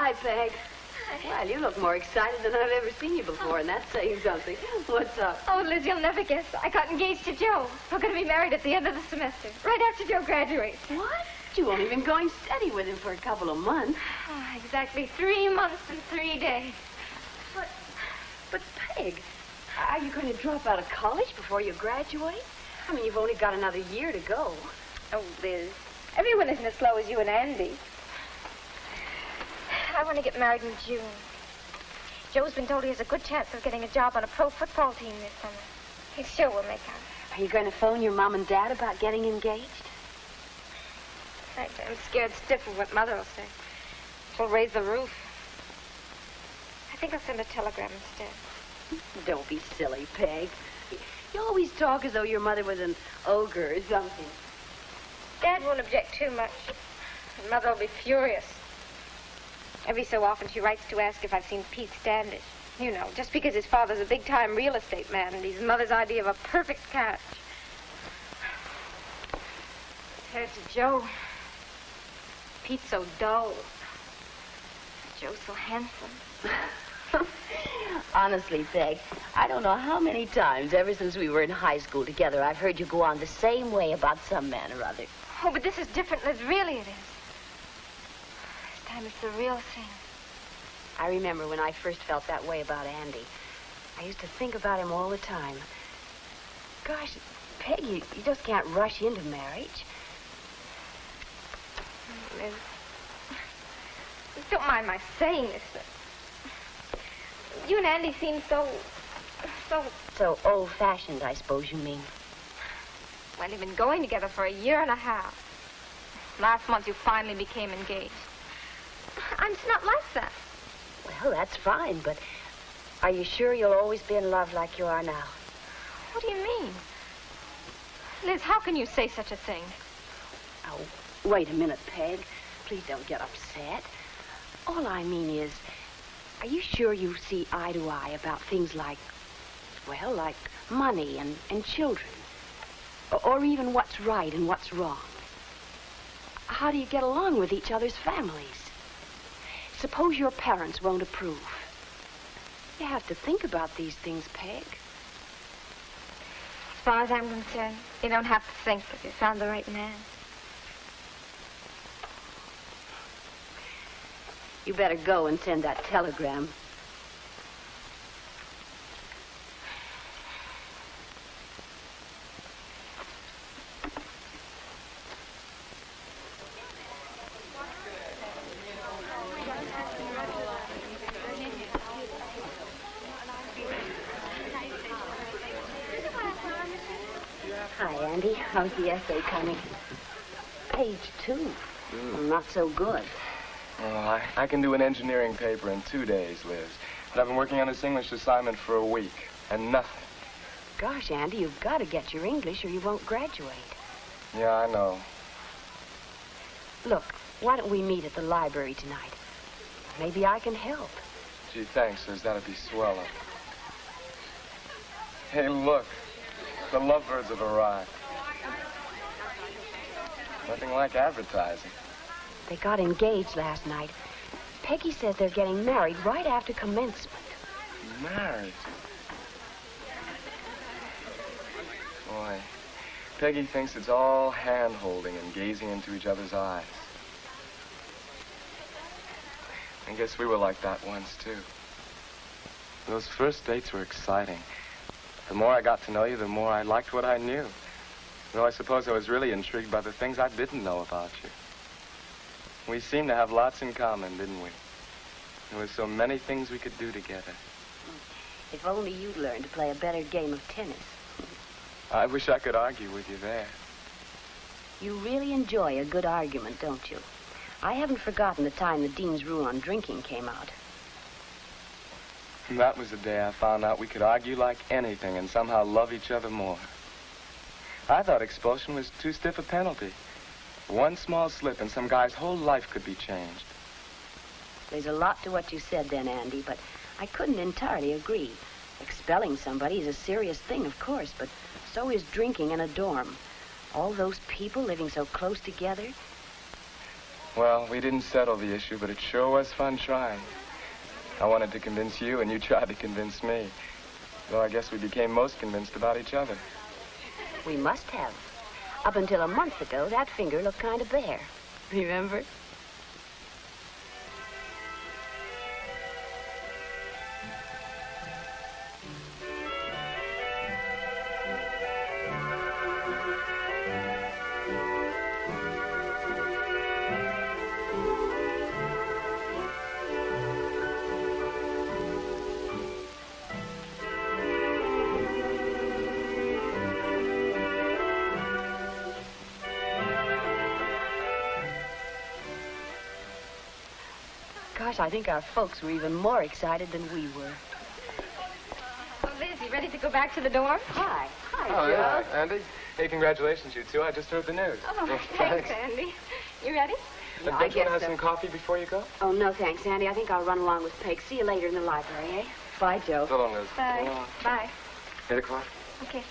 Hi, Peg. Well, you look more excited than I've ever seen you before, and that's saying something. What's up? Oh, Liz, you'll never guess. I got engaged to Joe. We're going to be married at the end of the semester, right after Joe graduates. What? You won't even going steady with him for a couple of months. Exactly 3 months and 3 days. But Peg, are you going to drop out of college before you graduate? I mean, you've only got another year to go. Oh, Liz, everyone isn't as slow as you and Andy. I want to get married in June. Joe's been told he has a good chance of getting a job on a pro football team this summer. He's sure we'll make out. Are you going to phone your mom and dad about getting engaged? I'm scared stiff of what Mother will say. She'll raise the roof. I think I'll send a telegram instead. Don't be silly, Peg. You always talk as though your mother was an ogre or something. Dad won't object too much. And Mother will be furious. Every so often she writes to ask if I've seen Pete Standish. You know, just because his father's a big-time real estate man and he's Mother's idea of a perfect catch. Compared to Joe, Pete's so dull. Joe's so handsome. Honestly, Peg, I don't know how many times ever since we were in high school together I've heard you go on the same way about some man or other. Oh, but this is different, Liz. Really it is. This time it's the real thing. I remember when I first felt that way about Andy. I used to think about him all the time. Gosh, Peg, you just can't rush into marriage. Liz, don't mind my saying this, but you and Andy seem so old-fashioned, I suppose you mean. Well, you've been going together for a year and a half. Last month you finally became engaged. I'm just not like that. Well, that's fine, but are you sure you'll always be in love like you are now? What do you mean? Liz, how can you say such a thing? Oh, wait a minute, Peg. Please don't get upset. All I mean is, are you sure you see eye to eye about things like, well, like money and children? Or even what's right and what's wrong? How do you get along with each other's families? Suppose your parents won't approve. You have to think about these things, Peg. As far as I'm concerned, you don't have to think if you found the right man. You better go and send that telegram. Hi, Andy. How's the essay coming? Page 2. Not so good. Oh, I can do an engineering paper in 2 days, Liz. But I've been working on this English assignment for a week, and nothing. Gosh, Andy, you've got to get your English or you won't graduate. Yeah, I know. Look, why don't we meet at the library tonight? Maybe I can help. Gee, thanks, Liz. That'd be swell. Hey, look. The lovebirds have arrived. Nothing like advertising. They got engaged last night. Peggy says they're getting married right after commencement. Married? Boy, Peggy thinks it's all hand-holding and gazing into each other's eyes. I guess we were like that once, too. Those first dates were exciting. The more I got to know you, the more I liked what I knew. Though I suppose I was really intrigued by the things I didn't know about you. We seemed to have lots in common, didn't we? There were so many things we could do together. If only you'd learn to play a better game of tennis. I wish I could argue with you there. You really enjoy a good argument, don't you? I haven't forgotten the time the Dean's rule on drinking came out. And that was the day I found out we could argue like anything and somehow love each other more. I thought expulsion was too stiff a penalty. One small slip and some guy's whole life could be changed. There's a lot to what you said then, Andy, but I couldn't entirely agree. Expelling somebody is a serious thing, of course, but so is drinking in a dorm. All those people living so close together. Well, we didn't settle the issue, but it sure was fun trying. I wanted to convince you, and you tried to convince me. Though I guess we became most convinced about each other. We must have. Up until a month ago, that finger looked kind of bare. Remember? Gosh, I think our folks were even more excited than we were. Oh, Liz, you ready to go back to the dorm? Hi. Hi, Oh, Joe. yeah, Andy. Hey, congratulations, you two. I just heard the news. Oh, thanks, Andy. You ready? No, Don't I you want to guess have so. some coffee before you go? Oh, no, thanks, Andy. I think I'll run along with Peg. See you later in the library, eh? Bye, Joe. So long, Liz. Bye. So long. Bye. 8 o'clock? Okay.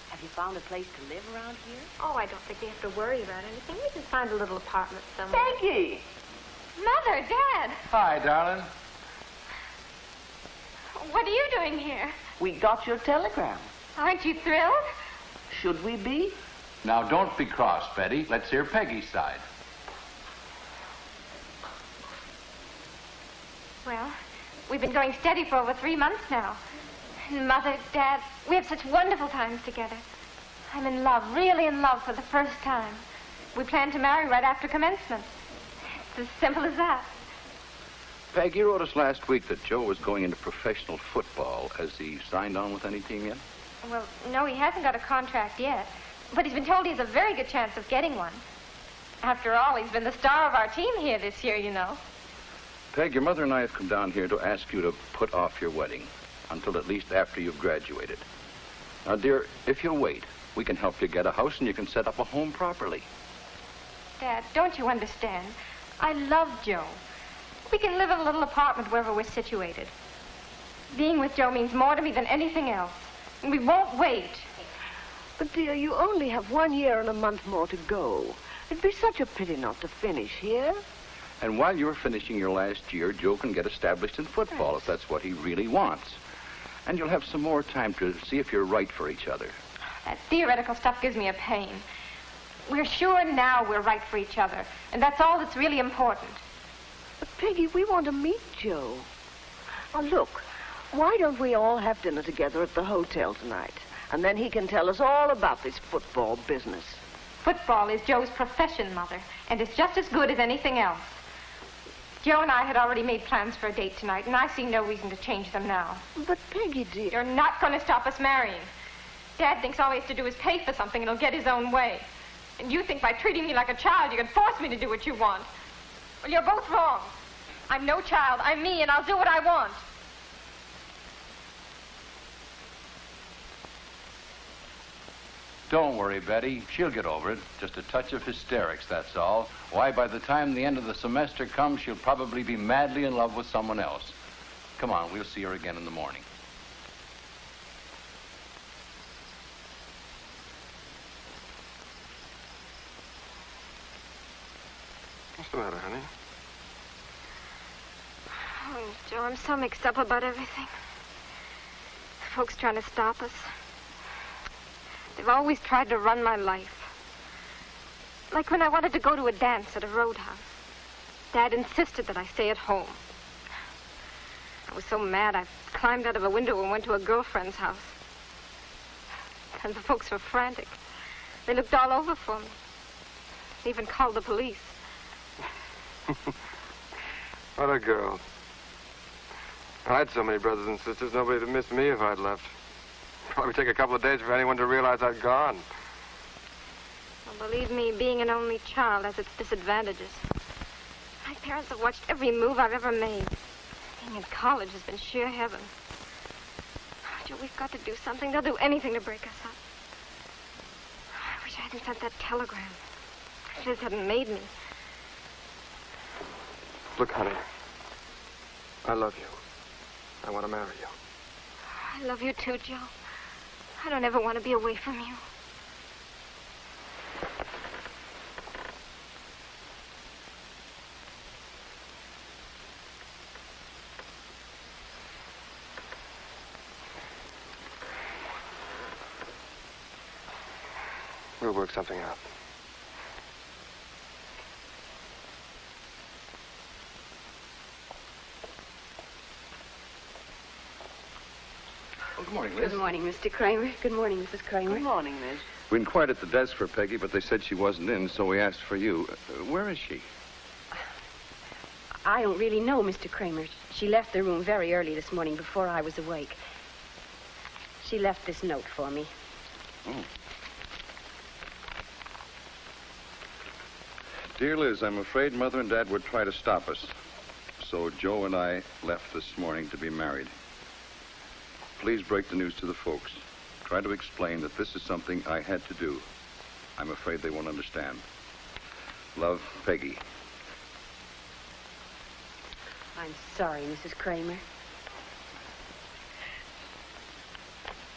Have you found a place to live around here? Oh, I don't think we have to worry about anything. We can find a little apartment somewhere. Peggy! Mother, Dad, Hi, darling. what are you doing here? We got your telegram. Aren't you thrilled? Should we be? Now, don't be cross, Betty. Let's hear Peggy's side. Well, we've been going steady for over 3 months now. And Mother, Dad, we have such wonderful times together. I'm in love, really in love for the first time. We plan to marry right after commencement. It's as simple as that. Peg, you wrote us last week that Joe was going into professional football. Has he signed on with any team yet? Well, no, he hasn't got a contract yet. But he's been told he has a very good chance of getting one. After all, he's been the star of our team here this year, you know. Peg, your mother and I have come down here to ask you to put off your wedding until at least after you've graduated. Now, dear, if you'll wait, we can help you get a house and you can set up a home properly. Dad, don't you understand? I love Joe. We can live in a little apartment wherever we're situated. Being with Joe means more to me than anything else. And we won't wait. But, dear, you only have 1 year and a month more to go. It'd be such a pity not to finish here. And while you're finishing your last year, Joe can get established in football if that's what he really wants. And you'll have some more time to see if you're right for each other. That theoretical stuff gives me a pain. We're sure now we're right for each other. And that's all that's really important. But, Peggy, we want to meet Joe. Now, look, why don't we all have dinner together at the hotel tonight? And then he can tell us all about this football business. Football is Joe's profession, Mother. And it's just as good as anything else. Joe and I had already made plans for a date tonight, and I see no reason to change them now. But, Peggy, dear... You're not going to stop us marrying. Dad thinks all he has to do is pay for something and he'll get his own way. And you think by treating me like a child you can force me to do what you want. Well, you're both wrong. I'm no child. I'm me, and I'll do what I want. Don't worry, Betty. She'll get over it. Just a touch of hysterics, that's all. Why, by the time the end of the semester comes, she'll probably be madly in love with someone else. Come on, we'll see her again in the morning. What's the matter, honey? Oh, Joe, I'm so mixed up about everything. Folks trying to stop us. They've always tried to run my life. Like when I wanted to go to a dance at a roadhouse. Dad insisted that I stay at home. I was so mad I climbed out of a window and went to a girlfriend's house. And the folks were frantic. They looked all over for me. They even called the police. What a girl. I had so many brothers and sisters, nobody'd have missed me if I'd left. Probably take a couple of days for anyone to realize I'd gone. Well, believe me, being an only child has its disadvantages. My parents have watched every move I've ever made. Being in college has been sheer heaven. Joe, we've got to do something. They'll do anything to break us up. I wish I hadn't sent that telegram. Liz hadn't made me. Look, honey. I love you. I want to marry you. I love you too, Joe. I don't ever want to be away from you. We'll work something out. Oh, good morning, Liz. Good morning, Mr. Kramer. Good morning, Mrs. Kramer. Good morning, Liz. We inquired at the desk for Peggy, but they said she wasn't in, so we asked for you. Where is she? I don't really know, Mr. Kramer. She left the room very early this morning before I was awake. She left this note for me. Oh. Dear Liz, I'm afraid Mother and Dad would try to stop us. So Joe and I left this morning to be married. Please break the news to the folks. Try to explain that this is something I had to do. I'm afraid they won't understand. Love, Peggy. I'm sorry, Mrs. Kramer.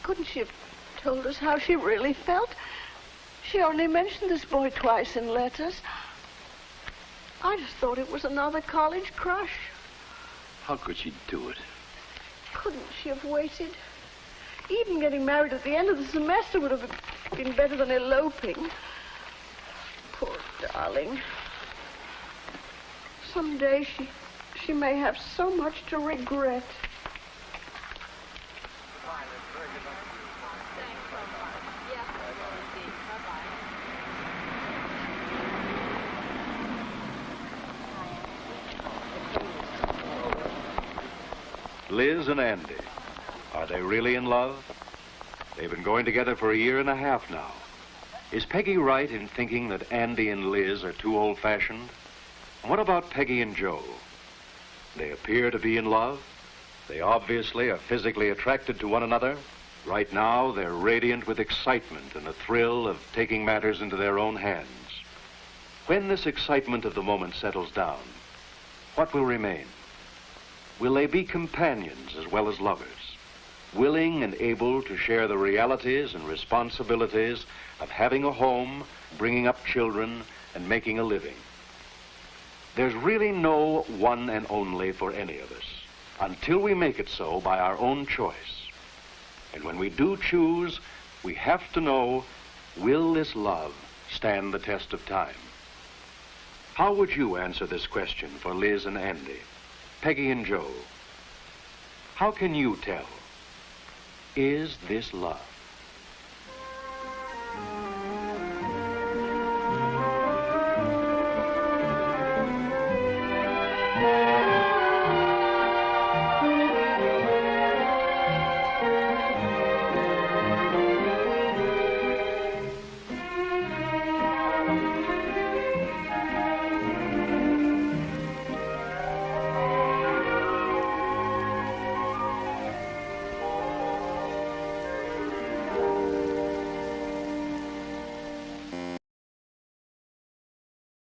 Couldn't she have told us how she really felt? She only mentioned this boy twice in letters. I just thought it was another college crush. How could she do it? Couldn't she have waited? Even getting married at the end of the semester would have been better than eloping. Poor darling. Someday she may have so much to regret. Liz and Andy, are they really in love? They've been going together for 1.5 years now. Is Peggy right in thinking that Andy and Liz are too old-fashioned? And what about Peggy and Joe? They appear to be in love. They obviously are physically attracted to one another. Right now, they're radiant with excitement and the thrill of taking matters into their own hands. When this excitement of the moment settles down, what will remain? Will they be companions as well as lovers, willing and able to share the realities and responsibilities of having a home, bringing up children, and making a living? There's really no one and only for any of us until we make it so by our own choice. And when we do choose, we have to know, will this love stand the test of time? How would you answer this question for Liz and Andy, Peggy and Joe? How can you tell? Is this love?